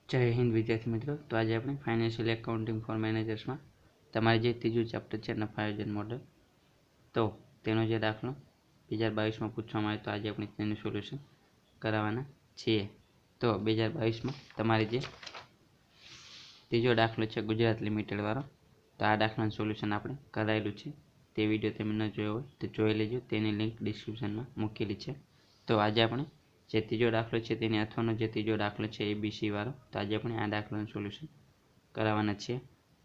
જય હિન્દ વિદ્યાર્થી મિત્રો। તો આજે આપણે ફાઇનાન્શિયલ એકાઉન્ટિંગ ફોર મેનેજર્સમાં તમારે જે ત્રીજું ચેપ્ટર છે નફા આયોજન મોડેલ, તો તેનો જે દાખલો 2022માં પૂછવામાં આવ્યો, તો આજે આપણે તેનું સોલ્યુશન કરાવવાના છીએ। તો 2022માં તમારે જે ત્રીજો દાખલો છે ગુજરાત લિમિટેડ વાળો, તો આ દાખલાનું સોલ્યુશન આપણે કરાયેલું છે। તે વિડીયો તમે ન જોયો હોય તો જોઈ લેજો, તેની લિંક ડિસ્ક્રિપ્શનમાં મૂકેલી છે। તો આજે આપણે જે ત્રીજો દાખલો છે તેની અથવાનો જે ત્રીજો દાખલો છે ABC વાળો, તો આજે આપણે આ દાખલાનું સોલ્યુશન કરાવવાના છીએ।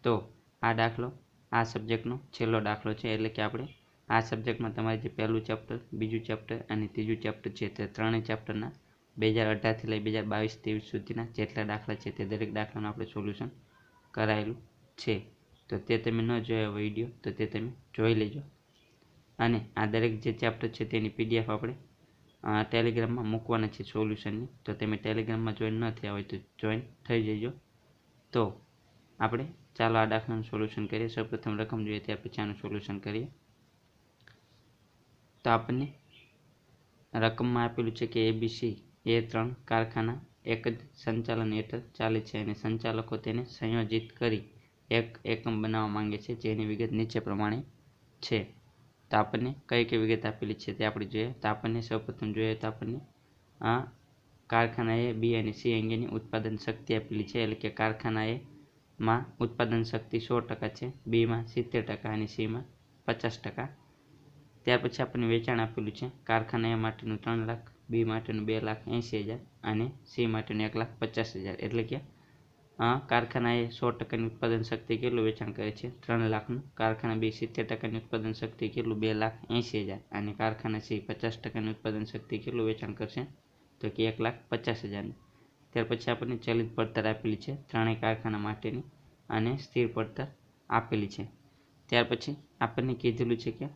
તો આ દાખલો આ સબ્જેક્ટનો છેલ્લો દાખલો છે, એટલે કે આપણે આ સબ્જેક્ટમાં તમારે જે પહેલું ચેપ્ટર, બીજું ચેપ્ટર અને ત્રીજું ચેપ્ટર છે તે ત્રણેય ચેપ્ટરના 2018થી લઈ 2022-23 સુધીના જેટલા દાખલા છે તે દરેક દાખલાનું આપણે સોલ્યુશન કરાયેલું છે। તો તે તમે ન જોયા વિડીયો તો તે તમે જોઈ લેજો, અને આ દરેક જે ચેપ્ટર છે તેની PDF આપણે ટેલિગ્રામમાં મૂકવાના છે સોલ્યુશનની, તો તમે ટેલિગ્રામમાં જોઈન ન થયા હોય તો જોઈન થઈ જજો। તો આપણે ચાલો આ દાખલાનું સોલ્યુશન કરીએ। સૌપ્રથમ રકમ જોઈએ ત્યાર પછી આનું સોલ્યુશન કરીએ। તો આપણને રકમમાં આપેલું છે કે ABC એ 3 કારખાના એક જ સંચાલન હેઠળ ચાલે છે અને સંચાલકો તેને સંયોજિત કરી એક એકમ બનાવવા માંગે છે, જેની વિગત નીચે પ્રમાણે છે। તો આપણને કઈ કઈ વિગત આપેલી છે તે આપણે જોઈએ। તો આપણને સૌપ્રથમ જોઈએ તો આપણને આ કારખાના A, B અને C અંગેની ઉત્પાદન શક્તિ આપેલી છે, એટલે કે કારખાના A માં ઉત્પાદન શક્તિ 100% છે, B માં 70% અને C માં 50%। ત્યાર પછી આપણને વેચાણ આપેલું છે, કારખાના A માટેનું 3 લાખ, B માટેનું 2,80,000 અને C માટેનું 1,50,000, એટલે કે કારખાના A 100%ની ઉત્પાદન શક્તિ કેટલું વેચાણ કરે છે? 3 લાખનું। કારખાના B 70%ની ઉત્પાદન શક્તિ કેટલું? 2,80,000 અને કારખાના C 50%ની ઉત્પાદન શક્તિ કેટલું વેચાણ કરશે? તો કે 1,50,000। ત્યાર પછી આપણને ચલિત પડતર આપેલી છે ત્રણેય કારખાના માટેની, અને સ્થિર પડતર આપેલી છે। ત્યાર પછી આપણને કીધેલું છે કે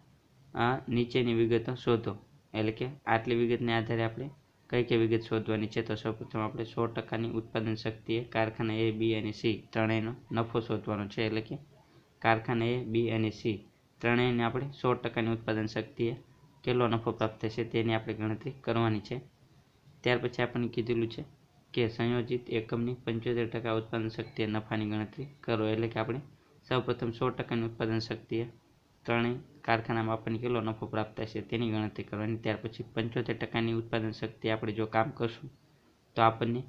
નીચેની વિગતો શોધો, એટલે કે આટલી વિગતને આધારે આપણે કઈ કઈ વિગત શોધવાની છે। તો સૌપ્રથમ આપણે 100%ની ઉત્પાદન શક્તિએ કારખાના A, B અને C ત્રણેયનો નફો શોધવાનો છે, એટલે કે કારખાના A, B અને C ત્રણેયને આપણે 100%ની ઉત્પાદન શક્તિએ કેટલો નફો પ્રાપ્ત થશે તેની આપણે ગણતરી કરવાની છે। ત્યાર પછી આપણને કીધેલું છે કે સંયોજિત એકમની 75% ઉત્પાદન શક્તિએ નફાની ગણતરી કરો, એટલે કે આપણે સૌપ્રથમ 100%ની ઉત્પાદન શક્તિએ ત્રણેય કારખાનામાં આપણને કેટલો નફો પ્રાપ્ત થશે તેની ગણતરી કરવાની। ત્યાર પછી 75%ની ઉત્પાદન શક્તિ આપણે જો કામ કરશું તો આપણને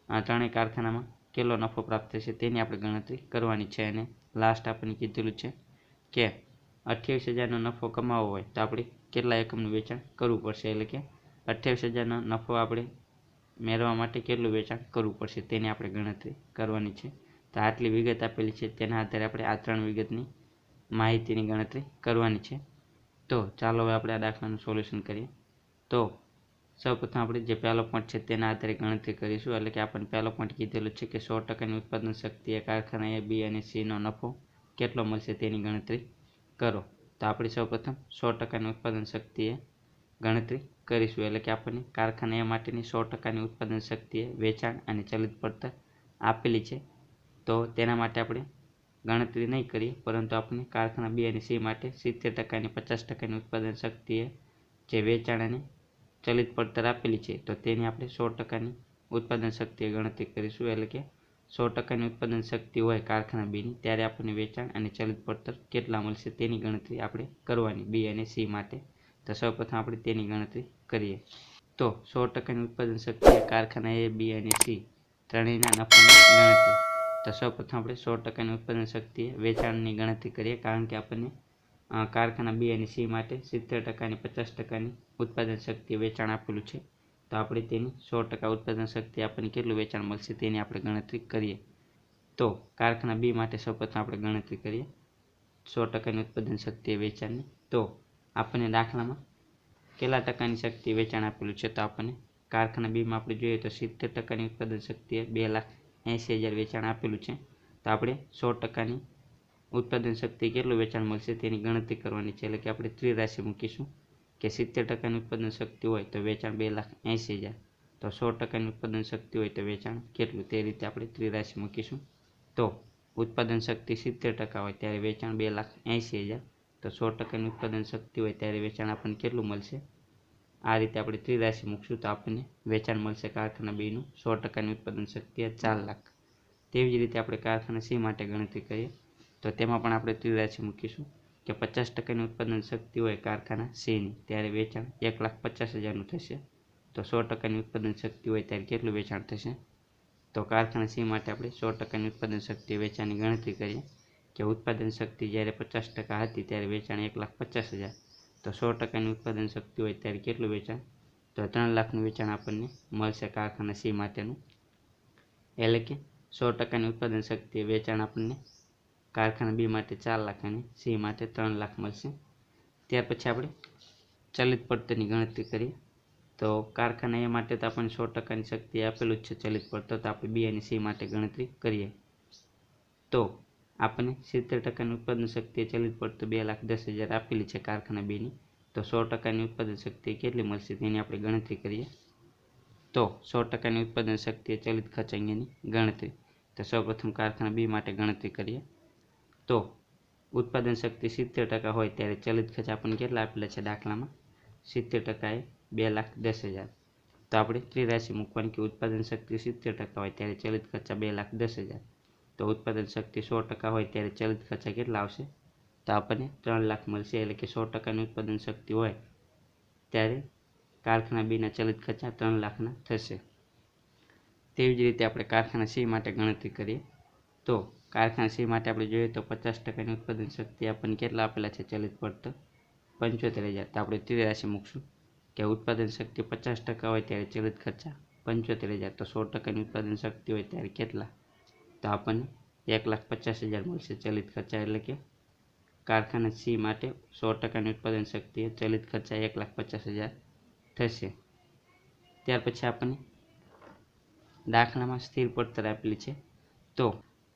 ત્રણેય કારખાનામાં કેટલો નફો પ્રાપ્ત થશે તેની આપણે ગણતરી કરવાની છે। અને લાસ્ટ આપણને કીધેલું છે કે 28,000નો નફો કમાવવો હોય તો આપણે કેટલા એકમનું વેચાણ કરવું પડશે, એટલે કે 28,000નો નફો આપણે મેળવવા માટે કેટલું વેચાણ કરવું પડશે તેની આપણે ગણતરી કરવાની છે। તો આટલી વિગત આપેલી છે, તેના આધારે આપણે આ ત્રણ વિગતની માહિતીની ગણતરી કરવાની છે। તો ચાલો હવે આપણે આ દાખલાનું સોલ્યુશન કરીએ। તો સૌપ્રથમ આપણે જે પહેલો પોઈન્ટ છે તેના આધારે ગણતરી કરીશું, એટલે કે આપણને પહેલો પોઈન્ટ કીધેલું છે કે 100%ની ઉત્પાદન શક્તિએ કારખાના A, B અને C નો નફો કેટલો મળશે તેની ગણતરી કરો। તો આપણે સૌપ્રથમ 100%ની ઉત્પાદન શક્તિએ ગણતરી કરીશું, એટલે કે આપણને કારખાના A માટેની 100%ની ઉત્પાદન શક્તિએ વેચાણ અને ચલિત પડતર આપેલી છે, તો તેના માટે આપણે ગણતરી નહીં કરીએ, પરંતુ આપણે કારખાના B અને C માટે 70% અને 50%ની ઉત્પાદન શક્તિએ જે વેચાણ અને ચલિત પડતર આપેલી છે, તો તેની આપણે 100%ની ઉત્પાદન શક્તિએ ગણતરી કરીશું, એટલે કે 100%ની ઉત્પાદન શક્તિ હોય કારખાના Bની, ત્યારે આપણને વેચાણ અને ચલિત પડતર કેટલા મળશે તેની ગણતરી આપણે કરવાની B અને C માટે। તો સૌપ્રથમ આપણે તેની ગણતરી કરીએ। તો 100%ની ઉત્પાદન શક્તિએ કારખાના A, B અને C ત્રણેયના નફાની ગણતરી। તો સૌપ્રથમ આપણે 100%ની ઉત્પાદન શક્તિએ વેચાણની ગણતરી કરીએ, કારણ કે આપણને કારખાના B અને C માટે 70% અને 50%ની ઉત્પાદન શક્તિએ વેચાણ આપેલું છે, તો આપણે તેની 100% ઉત્પાદન શક્તિ આપણને કેટલું વેચાણ મળશે તેની આપણે ગણતરી કરીએ। તો કારખાના B માટે સૌપ્રથમ આપણે ગણતરી કરીએ 100%ની ઉત્પાદન શક્તિએ વેચાણની। તો આપણને દાખલામાં કેટલા ટકાની શક્તિ વેચાણ આપેલું છે, તો આપણને કારખાના B માં આપણે જોઈએ તો 70%ની ઉત્પાદન શક્તિએ 2,80,000 વેચાણ આપેલું છે, તો આપણે 100%ની ઉત્પાદન શક્તિ કેટલું વેચાણ મળશે તેની ગણતરી કરવાની છે, એટલે કે આપણે ત્રિરાશિ મૂકીશું કે 70%ની ઉત્પાદન શક્તિ હોય તો વેચાણ 2,80,000, તો 100%ની ઉત્પાદન શક્તિ હોય તો વેચાણ કેટલું, તે રીતે આપણે ત્રિરાશિ મૂકીશું। તો ઉત્પાદન શક્તિ 70% હોય ત્યારે વેચાણ 2,80,000, તો 100%ની ઉત્પાદન શક્તિ હોય ત્યારે વેચાણ આપણને કેટલું મળશે, આ રીતે આપણે ત્રિરાશી મૂકશું તો આપણને વેચાણ મળશે કારખાના બીનું 100%ની ઉત્પાદન શક્તિ 4 લાખ. તેવી જ રીતે આપણે કારખાના સી માટે ગણતરી કરીએ તો તેમાં પણ આપણે ત્રિરાશી મૂકીશું કે 50%ની ઉત્પાદન શક્તિ હોય કારખાના સીની ત્યારે વેચાણ 1,50,000નું થશે. તો 100%ની ઉત્પાદન શક્તિ હોય ત્યારે કેટલું વેચાણ થશે? તો કારખાના સી માટે આપણે 100%ની ઉત્પાદન શક્તિ વેચાણની ગણતરી કરીએ કે ઉત્પાદન શક્તિ જ્યારે 50% હતી ત્યારે વેચાણ 1,50,000. તો 100%ની ઉત્પાદન શક્તિ હોય ત્યારે કેટલું વેચાણ? તો 3 લાખનું વેચાણ આપણને મળશે કારખાના સી માટેનું. એટલે કે 100%ની ઉત્પાદન શક્તિ વેચાણ આપણને કારખાના બી માટે 4 લાખ અને સી માટે 3 લાખ મળશે. ત્યાર પછી આપણે ચલિત પડતરની ગણતરી કરીએ તો કારખાના એ માટે તો આપણને 100%ની શક્તિ આપેલું જ છે ચલિત પડતર. તો આપણે બી અને સી માટે ગણતરી કરીએ તો આપણને 70%ની ઉત્પાદન શક્તિ ચલિત પડતર 2,10,000 આપેલી છે કારખાના બીની. તો 100%ની ઉત્પાદન શક્તિ કેટલી મળશે તેની આપણે ગણતરી કરીએ તો 100%ની ઉત્પાદન શક્તિ ચલિત ખર્ચ અંગેની ગણતરી. તો સૌપ્રથમ કારખાના બી માટે ગણતરી કરીએ તો ઉત્પાદન શક્તિ 70% હોય ત્યારે ચલિત ખર્ચ આપણને કેટલા આપેલા છે દાખલામાં? 70% એ 2,10,000. તો આપણે ત્રિરાશી મૂકવાની કે ઉત્પાદન શક્તિ 70% હોય ત્યારે ચલિત ખર્ચા 2,10,000. તો ઉત્પાદન શક્તિ 100% હોય ત્યારે ચલિત ખર્ચા કેટલા આવશે? તો આપણને 3 લાખ મળશે. એટલે કે 100%ની ઉત્પાદન શક્તિ હોય ત્યારે કારખાના બીના ચલિત ખર્ચા 3 લાખના થશે. તેવી જ રીતે આપણે કારખાના સી માટે ગણતરી કરીએ તો કારખાના સી માટે આપણે જોઈએ તો 50%ની ઉત્પાદન શક્તિ આપણને કેટલા આપેલા છે ચલિત પડતર? 75,000. તો આપણે ત્રિરાશી મૂકશું કે ઉત્પાદન શક્તિ 50% હોય ત્યારે ચલિત ખર્ચા 75,000. તો 100%ની ઉત્પાદન શક્તિ હોય ત્યારે કેટલા? તો આપણને 1,50,000 મળશે ચલિત ખર્ચા. એટલે કે કારખાના સી માટે 100%ની ઉત્પાદન શક્તિએ ચલિત ખર્ચા 1,50,000 થશે. ત્યાર પછી આપણને દાખલામાં સ્થિર પડતર આપેલી છે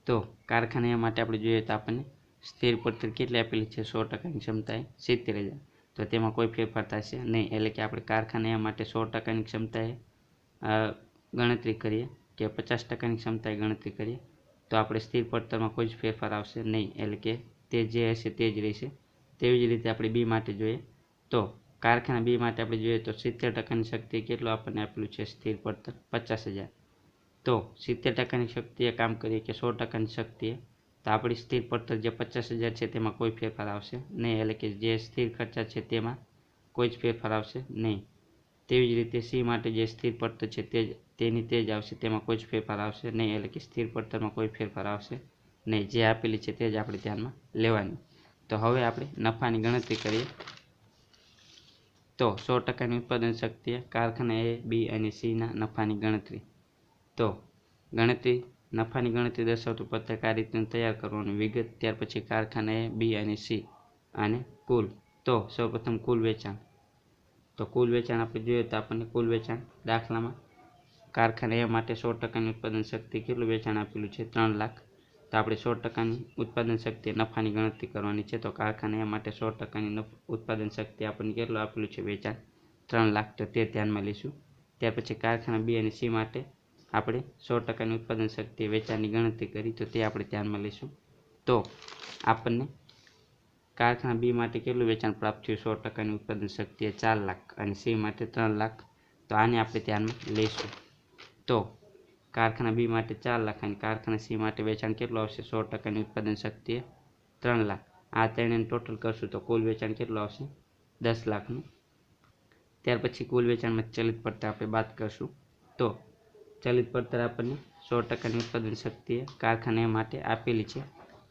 તો કારખાના માટે આપણે જોઈએ તો આપણને સ્થિર પડતર કેટલી આપેલી છે? 100%ની ક્ષમતાએ 70,000. તો તેમાં કોઈ ફેરફાર થશે નહીં. એટલે કે આપણે કારખાના માટે 100%ની ક્ષમતાએ ગણતરી કરીએ કે 50%ની ક્ષમતાએ ગણતરી કરીએ તો આપણે સ્થિર પડતરમાં કોઈ જ ફેરફાર આવશે નહીં. એટલે કે તે જે હશે તે જ રહેશે. તેવી જ રીતે આપણે બી માટે જોઈએ તો કારખાના બી માટે આપણે જોઈએ તો 70%ની શક્તિ કેટલું આપણને આપેલું છે સ્થિર પડતર? 50,000. તો 70%ની શક્તિએ કામ કરીએ કે 100%ની શક્તિએ તો આપણી સ્થિર પડતર જે 50,000 છે તેમાં કોઈ ફેરફાર આવશે નહીં. એટલે કે જે સ્થિર ખર્ચા છે તેમાં કોઈ જ ફેરફાર આવશે નહીં. તેવી જ રીતે સી માટે જે સ્થિર પડતર છે તેની તે જ આવશે, તેમાં કોઈ જ ફેરફાર આવશે નહીં. એટલે કે સ્થિર પડતરમાં કોઈ ફેરફાર આવશે નહીં. જે આપેલી છે તે જ આપણે ધ્યાનમાં લેવાની. તો હવે આપણે નફાની ગણતરી કરીએ તો 100%ની ઉત્પાદન શક્તિએ કારખાના એ બી અને સીના નફાની ગણતરી. તો નફાની ગણતરી દર્શાવતું પત્રક આ રીતે તૈયાર કરવાનું વિગત. ત્યાર પછી કારખાના એ બી અને સી અને કુલ. તો સૌપ્રથમ કુલ વેચાણ. તો કુલ વેચાણ આપણે જોઈએ તો આપણને કુલ વેચાણ દાખલામાં કારખાના એ માટે 100%ની ઉત્પાદન શક્તિ કેટલું વેચાણ આપેલું છે? 3 લાખ. તો આપણે 100%ની ઉત્પાદન શક્તિ નફાની ગણતરી કરવાની છે. તો કારખાના એ માટે 100%ની ઉત્પાદન શક્તિ આપણને કેટલું આપેલું છે વેચાણ? 3 લાખ. તો તે ધ્યાનમાં લઈશું. ત્યાર પછી કારખાના બી અને સી માટે આપણે 100%ની ઉત્પાદન શક્તિ વેચાણની ગણતરી કરી તો તે આપણે ધ્યાનમાં લઈશું. તો આપણને કારખાના બી માટે કેટલું વેચાણ પ્રાપ્ત થયું? 100%ની ઉત્પાદન શક્તિએ 4 લાખ અને સી માટે 3 લાખ. તો આને આપણે ધ્યાનમાં લઈશું. તો કારખાના બી માટે 4 લાખ અને કારખાના સી માટે વેચાણ કેટલું આવશે? 100%ની ઉત્પાદન શક્તિએ 3 લાખ. આ ત્રણેયનું ટોટલ કરશું તો કુલ વેચાણ કેટલું આવશે? 10 લાખનું. ત્યાર પછી કુલ વેચાણમાં ચલિત પડતર આપણે બાદ કરશું તો ચલિત પડતર આપણને 100%ની ઉત્પાદન શક્તિએ કારખાના માટે આપેલી છે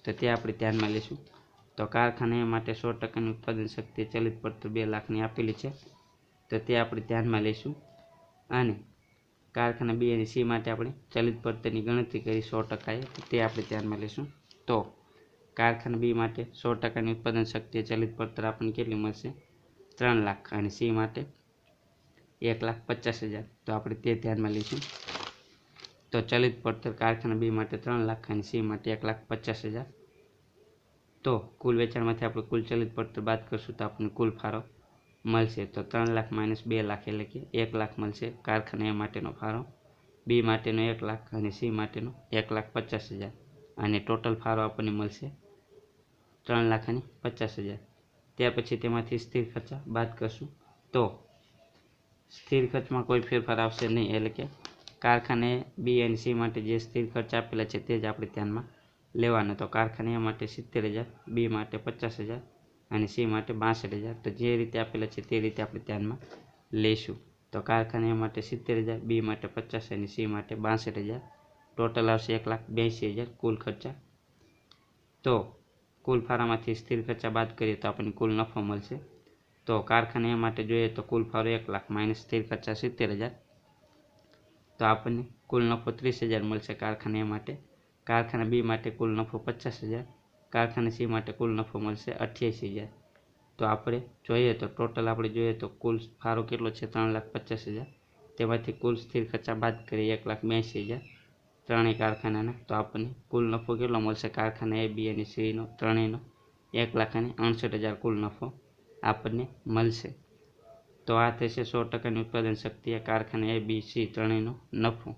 તો તે આપણે ધ્યાનમાં લઈશું. તો કારખાના માટે 100%ની ઉત્પાદન શક્તિએ ચલિત પડતર 2 લાખની આપેલી છે તો તે આપણે ધ્યાનમાં લઈશું. અને કારખાના બી અને સી માટે આપણે ચલિત પડતરની ગણતરી કરી 100%એ તો તે આપણે ધ્યાનમાં લઈશું. તો કારખાના બી માટે 100%ની ઉત્પાદન શક્તિએ ચલિત પડતર આપણને કેટલી મળશે? 3 લાખ અને સી માટે 1,50,000. તો આપણે તે ધ્યાનમાં લઈશું. તો ચલિત પડતર કારખાના બી માટે 3 લાખ અને સી માટે 1,50,000. તો કુલ વેચાણમાંથી આપણે કુલ ચલિત પડતર બાદ કરશું તો આપણને કુલ ફાળો મળશે. તો 3 લાખ - 2 લાખ એટલે કે 1 લાખ મળશે કારખાના માટેનો ફાળો, બી માટેનો 1 લાખ અને સી માટેનો 1,50,000. અને ટોટલ ફાળો આપણને મળશે 3,50,000. ત્યાર પછી તેમાંથી સ્થિર ખર્ચા બાદ કરશું તો સ્થિર ખર્ચમાં કોઈ ફેરફાર આવશે નહીં, એટલે કે કારખાને બી અને સી માટે જે સ્થિર ખર્ચ આપેલા છે તે જ આપણે ધ્યાનમાં લેવાનો. તો કારખાને એ માટે 70,000, બી માટે 50,000 અને સી માટે 62,000. તો જે રીતે આપેલા છે તે રીતે આપણે ધ્યાનમાં લઈશું. તો કારખાને એ માટે 70,000, બી માટે 50 અને સી માટે 62,000. ટોટલ આવશે 1,82,000 કુલ ખર્ચા. તો કુલ ફાળામાંથી સ્થિર ખર્ચા બાદ કરીએ તો આપણને કુલ નફો મળશે. તો કારખાને એ માટે જોઈએ તો કુલ ફાળો 1,00,000 માઇનસ સ્થિર ખર્ચા 70,000. તો આપણને કુલ નફો 30,000 મળશે કારખાને એ માટે. કારખાના બી માટે કુલ નફો 50,000. કારખાને સી માટે કુલ નફો મળશે 88,000. તો આપણે જોઈએ તો ટોટલ આપણે જોઈએ તો કુલ ફાળો કેટલો છે 3,50,000. તેમાંથી કુલ સ્થિર ખર્ચા બાદ કરીએ 1,82,000 ત્રણેય કારખાનાના. તો આપણને કુલ નફો કેટલો મળશે કારખાના એ બી અને સીનો ત્રણેયનો 1,68,000 કુલ નફો આપણને મળશે. તો આ થશે 100%ની ઉત્પાદન શક્તિ કારખાના એ બી સી ત્રણેયનો નફો.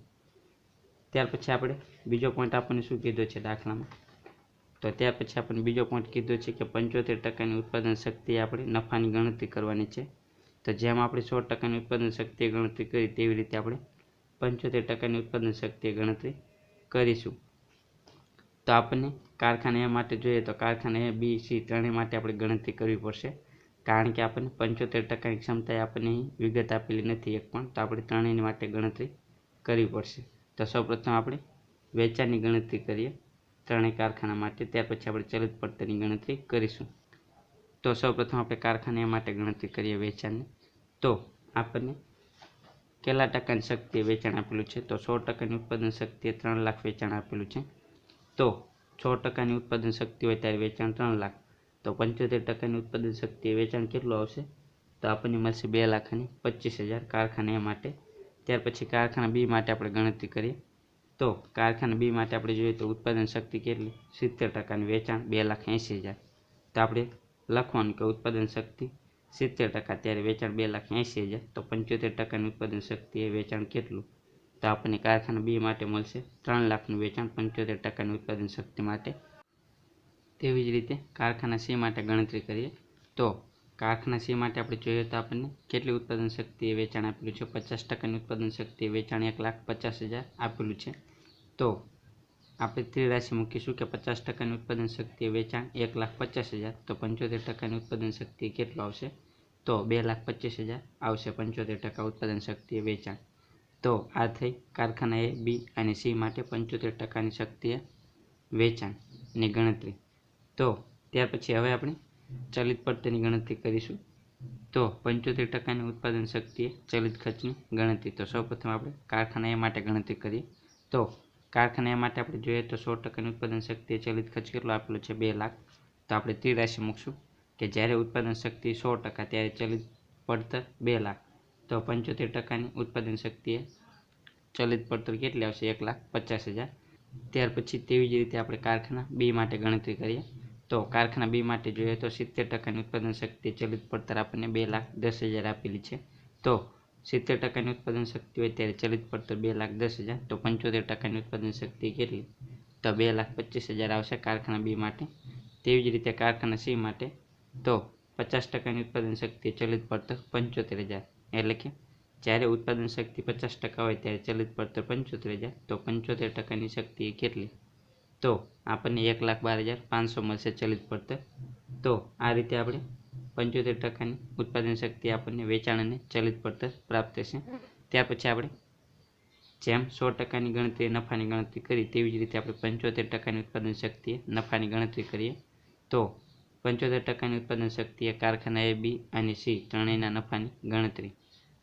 ત્યાર પછી આપણે બીજો પોઈન્ટ આપણને શું કીધો છે દાખલામાં, તો ત્યાર પછી આપણને બીજો પોઈન્ટ કીધો છે કે 75%ની ઉત્પાદન શક્તિ આપણે નફાની ગણતરી કરવાની છે. તો જેમ આપણે 100%ની ઉત્પાદન શક્તિએ ગણતરી કરી તેવી રીતે આપણે 75%ની ઉત્પાદન શક્તિએ ગણતરી કરીશું. તો આપણને કારખાના એ માટે જોઈએ તો કારખાના એ બી સી ત્રણેય માટે આપણે ગણતરી કરવી પડશે, કારણ કે આપણને 75%ની ક્ષમતાએ આપણને વિગત આપેલી નથી એક પણ. તો આપણે ત્રણેય માટે ગણતરી કરવી પડશે. તો સૌપ્રથમ આપણે વેચાણની ગણતરી કરીએ ત્રણેય કારખાના માટે, ત્યાર પછી આપણે ચલિત પડતરની ગણતરી કરીશું. તો સૌપ્રથમ આપણે કારખાના માટે ગણતરી કરીએ વેચાણની. તો આપણને કેટલા ટકાની શક્તિએ વેચાણ આપેલું છે, તો 100%ની ઉત્પાદન શક્તિએ 3 લાખ વેચાણ આપેલું છે. તો 6%ની ઉત્પાદન શક્તિ હોય ત્યારે વેચાણ 3 લાખ. તો 75%ની ઉત્પાદન શક્તિએ વેચાણ કેટલું આવશે, તો આપણને મળશે 2,25,000 કારખાના એ માટે. ત્યાર પછી કારખાના બી માટે આપણે ગણતરી કરીએ. તો કારખાના બી માટે આપણે જોઈએ તો ઉત્પાદન શક્તિ કેટલી 70%ની વેચાણ 2,80,000. તો આપણે લખવાનું કે ઉત્પાદન શક્તિ 70% ત્યારે વેચાણ 2,80,000. તો 75%ની ઉત્પાદન શક્તિએ વેચાણ કેટલું, તો આપણને કારખાના બી માટે મળશે 3 લાખનું વેચાણ 75%ની ઉત્પાદન શક્તિ માટે. તેવી જ રીતે કારખાના સી માટે ગણતરી કરીએ. તો કારખાના સી માટે આપણે જોઈએ તો આપણને કેટલી ઉત્પાદન શક્તિએ વેચાણ આપેલું છે, 50%ની ઉત્પાદન શક્તિએ વેચાણ 1,50,000 આપેલું છે. તો આપણે ત્રિરાશી મૂકીશું કે 50%ની ઉત્પાદન શક્તિએ વેચાણ 1,50,000. તો 75%ની ઉત્પાદન શક્તિ કેટલું આવશે, તો 2,25,000 આવશે 75% ઉત્પાદન શક્તિએ વેચાણ. તો આ થઈ કારખાના એ બી અને સી માટે 75%ની શક્તિએ વેચાણની ગણતરી. તો ત્યાર પછી હવે આપણે ચલિત પડતરની ગણતરી કરીશું. તો 75%ની ઉત્પાદન શક્તિએ ચલિત ખર્ચની ગણતરી. તો સૌપ્રથમ આપણે કારખાના એ માટે ગણતરી કરીએ. તો કારખાના એ માટે આપણે જોઈએ તો 100%ની ઉત્પાદન શક્તિએ ચલિત ખર્ચ કેટલો આપેલો છે 2 લાખ. તો આપણે ત્રિરાશી મૂકશું કે જ્યારે ઉત્પાદન શક્તિ 100% ત્યારે ચલિત પડતર 2 લાખ. તો 75%ની ઉત્પાદન શક્તિએ ચલિત પડતર કેટલી આવશે 1,50,000. ત્યાર પછી તેવી જ રીતે આપણે કારખાના બી માટે ગણતરી કરીએ. તો કારખાના બી માટે જોઈએ તો 70%ની ઉત્પાદન શક્તિ ચલિત પડતર આપણને 2,10,000 આપેલી છે. તો 70%ની ઉત્પાદન શક્તિ હોય ત્યારે ચલિત પડતર 2,10,000. તો 75%ની ઉત્પાદન શક્તિ કેટલી, તો 2,25,000 આવશે કારખાના બી માટે. તેવી જ રીતે કારખાના સી માટે તો 50%ની ઉત્પાદન શક્તિ ચલિત પડતર 75,000, એટલે કે જ્યારે ઉત્પાદન શક્તિ 50% હોય ત્યારે ચલિત પડતર 75,000. તો 75%ની શક્તિ કેટલી, તો આપણને 1,12,500 મળશે ચલિત પડતર. તો આ રીતે આપણે 75%ની ઉત્પાદન શક્તિ આપણને વેચાણ અને ચલિત પડતર પ્રાપ્ત થશે. ત્યાર પછી આપણે જેમ 100%ની ગણતરી નફાની ગણતરી કરી તેવી જ રીતે આપણે 75%ની ઉત્પાદન શક્તિએ નફાની ગણતરી કરીએ. તો 75%ની ઉત્પાદન શક્તિએ કારખાના એ બી અને સી ત્રણેયના નફાની ગણતરી.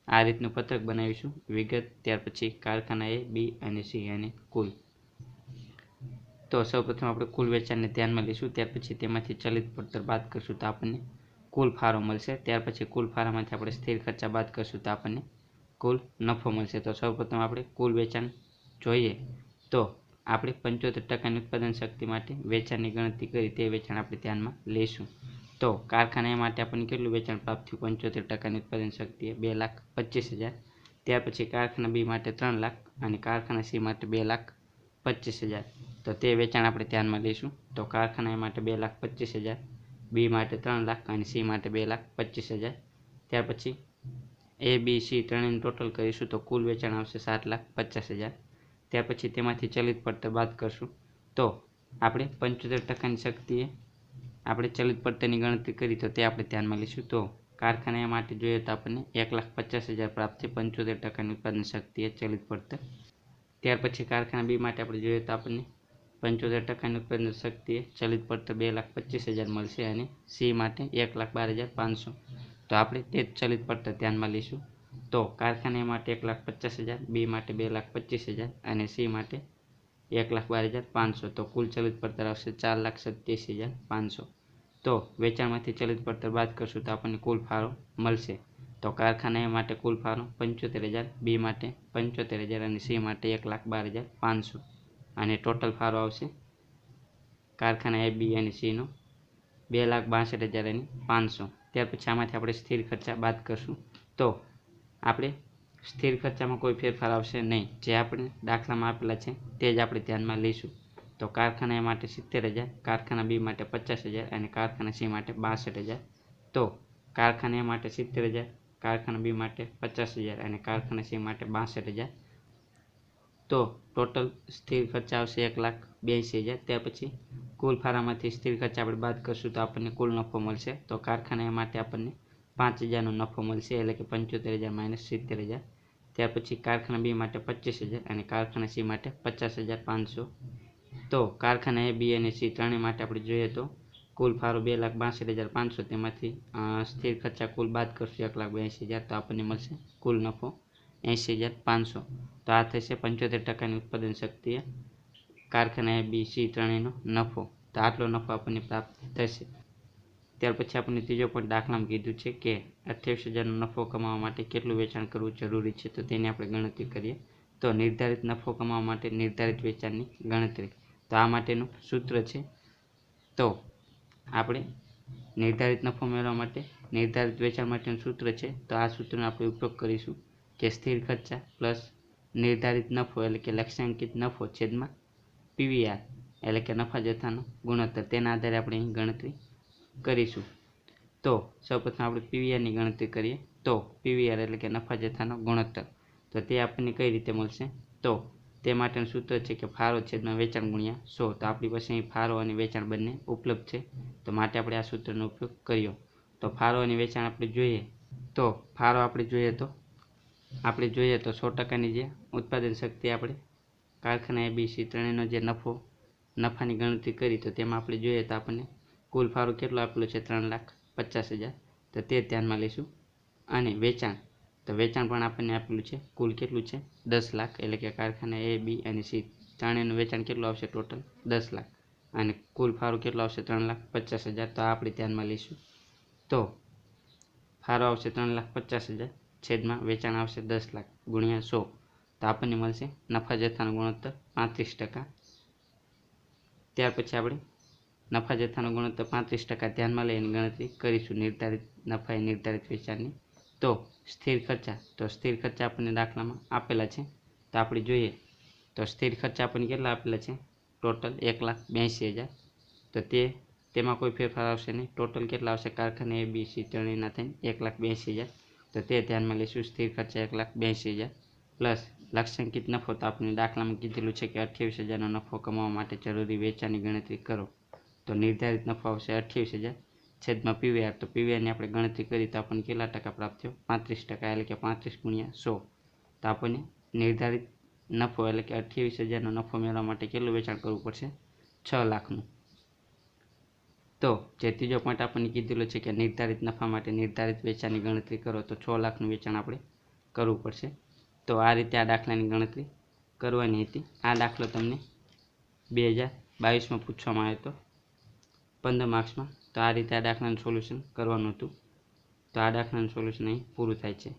આ રીતનું પત્રક બનાવીશું વિગત. ત્યાર પછી કારખાના એ બી અને સી અને કુલ. તો સૌપ્રથમ આપણે કુલ વેચાણને ધ્યાનમાં લઈશું, ત્યાર પછી તેમાંથી ચલિત પડતર બાદ કરશું તો આપણને કુલ ફાળો મળશે. ત્યાર પછી કુલ ફાળામાંથી આપણે સ્થિર ખર્ચા બાદ કરશું તો આપણને કુલ નફો મળશે. તો સૌપ્રથમ આપણે કુલ વેચાણ જોઈએ તો આપણે 75%ની ઉત્પાદન શક્તિ માટે વેચાણની ગણતરી કરી તે વેચાણ આપણે ધ્યાનમાં લઈશું. તો કારખાના માટે આપણને કેટલું વેચાણ પ્રાપ્ત થયું 75%ની ઉત્પાદન શક્તિએ 2,25,000. ત્યાર પછી કારખાના બી માટે 3 લાખ અને કારખાના સી માટે 2,25,000. તો તે વેચાણ આપણે ધ્યાનમાં લઈશું. તો કારખાના માટે 2,25,000, બી માટે 3 લાખ અને સી માટે 2,25,000. ત્યાર પછી એ બી સી ત્રણેયનું ટોટલ કરીશું તો કુલ વેચાણ આવશે 7,50,000. ત્યાર પછી તેમાંથી ચલિત પડતર બાદ કરશું તો આપણે 75% શક્તિએ આપણે ચલિત પડતરની ગણતરી કરી તો તે આપણે ધ્યાનમાં લઈશું. તો કારખાના માટે જોઈએ તો આપણને 1,50,000 પ્રાપ્ત છે 75%ની ઉત્પાદન શક્તિએ ચલિત પડતર. ત્યાર પછી કારખાના બી માટે આપણે જોઈએ તો આપણને 75%ની ઉત્પાદન શક્તિએ ચલિત પડતર 2,25,000 મળશે અને સી માટે 1,12,500. તો આપણે તે જ ચલિત પડતર ધ્યાનમાં લઈશું. તો કારખાના માટે 1,50,000, બી માટે 2,25,000 અને સી માટે 1,12,500. તો કુલ ચલિત પડતર આવશે 4,87,500. તો વેચાણમાંથી ચલિત પડતર બાદ કરશું તો આપણને કુલ ફાળો મળશે. તો કારખાના માટે કુલ ફાળો 75,000, બી માટે 75,000 અને સી માટે 1,12,500 અને ટોટલ ફાળો આવશે કારખાના એ બી અને સીનો 2,62,500. ત્યાર પછી આમાંથી આપણે સ્થિર ખર્ચા બાદ કરશું તો આપણે સ્થિર ખર્ચામાં કોઈ ફેરફાર આવશે નહીં. જે આપણે દાખલામાં આપેલા છે તે જ આપણે ધ્યાનમાં લઈશું. તો કારખાના માટે 70,000, કારખાના બી માટે 50,000 અને કારખાના સી માટે 62,000. તો કારખાના માટે 70,000, કારખાના બી માટે 50,000 અને કારખાના સી માટે 62,000. તો ટોટલ સ્થિર ખર્ચા આવશે 1,82,000. ત્યાર પછી કુલ ફાળામાંથી સ્થિર ખર્ચા આપણે બાદ કરશું તો આપણને કુલ નફો મળશે. તો કારખાના માટે આપણને 5,000નો નફો મળશે એટલે કે 75,000 - 70,000. ત્યાર પછી કારખાના બી માટે 25,000 અને કારખાના સી માટે 50,500. તો કારખાના એ બી અને સી ત્રણેય માટે આપણે જોઈએ તો કુલ ફાળો 2,62,500. તેમાંથી સ્થિર ખર્ચા કુલ બાદ કરશું 1,82,000 તો આપણને મળશે કુલ નફો 80,500. તો આ થશે 75%ની ઉત્પાદન શક્તિએ કારખાના એ બી સી ત્રણેયનો નફો. તો આટલો નફો આપણને પ્રાપ્ત થશે. ત્યાર પછી આપણને ત્રીજો પોઈન્ટ દાખલામાં કીધું છે કે 28,000નો નફો કમાવા માટે કેટલું વેચાણ કરવું જરૂરી છે તો તેની આપણે ગણતરી કરીએ. તો નિર્ધારિત નફો કમાવા માટે નિર્ધારિત વેચાણની ગણતરી. તો આ માટેનું સૂત્ર છે. તો આપણે નિર્ધારિત નફો મેળવવા માટે નિર્ધારિત વેચાણ માટેનું સૂત્ર છે. તો આ સૂત્રનો આપણે ઉપયોગ કરીશું કે સ્થિર ખર્ચા પ્લસ નિર્ધારિત નફો એટલે કે લક્ષ્યાંકિત નફો છેદમાં પીવીઆર એટલે કે નફા જથ્થાનો ગુણોત્તર. તેના આધારે આપણે અહીં ગણતરી કરીશું. તો સૌપ્રથમ આપણે પીવીઆરની ગણતરી કરીએ. તો પીવીઆર એટલે કે નફા જથ્થાનો ગુણોત્તર. તો તે આપણને કઈ રીતે મળશે તો તે માટેનું સૂત્ર છે કે ફાળો છેદમાં વેચાણ ગુણ્યા 100. તો આપણી પાસે અહીં ફાળો અને વેચાણ બંને ઉપલબ્ધ છે તો માટે આપણે આ સૂત્રનો ઉપયોગ કર્યો. તો ફાળો અને વેચાણ આપણે જોઈએ તો ફાળો આપણે જોઈએ તો 100%ની જે ઉત્પાદન શક્તિ આપણે કારખાના એબીસી ત્રણેયનો જે નફાની ગણતરી કરી તો તેમાં આપણે જોઈએ તો આપણને કુલ ફાળો કેટલો આપેલો છે 3,50,000. તો તે ધ્યાનમાં લઈશું. અને વેચાણ તો વેચાણ પણ આપણને આપેલું છે કુલ કેટલું છે 10 લાખ એટલે કે કારખાના એ બી અને સી ત્રણેયનું વેચાણ કેટલું આવશે ટોટલ 10 લાખ અને કુલ ફાળો કેટલો આવશે 3,50,000. તો આપણે ધ્યાનમાં લઈશું. તો ફાળો આવશે 3,50,000 છેદમાં વેચાણ આવશે 10 લાખ ગુણ્યા 100. તો આપણને મળશે નફા જથ્થાનો ગુણોત્તર 35%. ત્યાર પછી આપણે નફા જથ્થાનો ગુણોત્તર 35% ધ્યાનમાં લઈને ગણતરી કરીશું નિર્ધારિત નફા એ નિર્ધારિત વેચાણની. તો સ્થિર ખર્ચા આપણને દાખલામાં આપેલા છે તો આપણે જોઈએ તો સ્થિર ખર્ચા આપણને કેટલા આપેલા છે ટોટલ 1,82,000. તો તેમાં કોઈ ફેરફાર આવશે નહીં. ટોટલ કેટલા આવશે કારખાના એ બી સી ત્રણેયના થઈને 1,82,000. તો તે ધ્યાનમાં લઈશું. સ્થિર ખર્ચા 1,82,000 પ્લસ લક્ષ્યાંકિત નફો તો આપણે દાખલામાં કીધેલું છે કે 28,000નો નફો કમાવા માટે જરૂરી વેચાણની ગણતરી કરો. તો નિર્ધારિત નફો આવશે 28,000 છેદમાં પીવીઆર. તો પીવીઆરની આપણે ગણતરી કરી તો આપણને કેટલા ટકા પ્રાપ્ત થયો 35% એટલે કે 35 ગુણ્યા 100. તો આપણને નિર્ધારિત નફો એટલે કે 28,000નો નફો મેળવવા માટે કેટલું વેચાણ કરવું પડશે 6 લાખનું. તો જે ત્રીજો પોઈન્ટ આપણને કીધેલો છે કે નિર્ધારિત નફા માટે નિર્ધારિત વેચાણની ગણતરી કરો તો 6 લાખનું વેચાણ આપણે કરવું પડશે. તો આ રીતે આ દાખલાની ગણતરી કરવાની હતી. આ દાખલો તમને 2022માં પૂછવામાં આવ્યો હતો 15 માર્ક્સમાં. તો આ રીતે આ દાખલાનું સોલ્યુશન કરવાનું હતું. તો આ દાખલાનું સોલ્યુશન અહીં પૂરું થાય છે.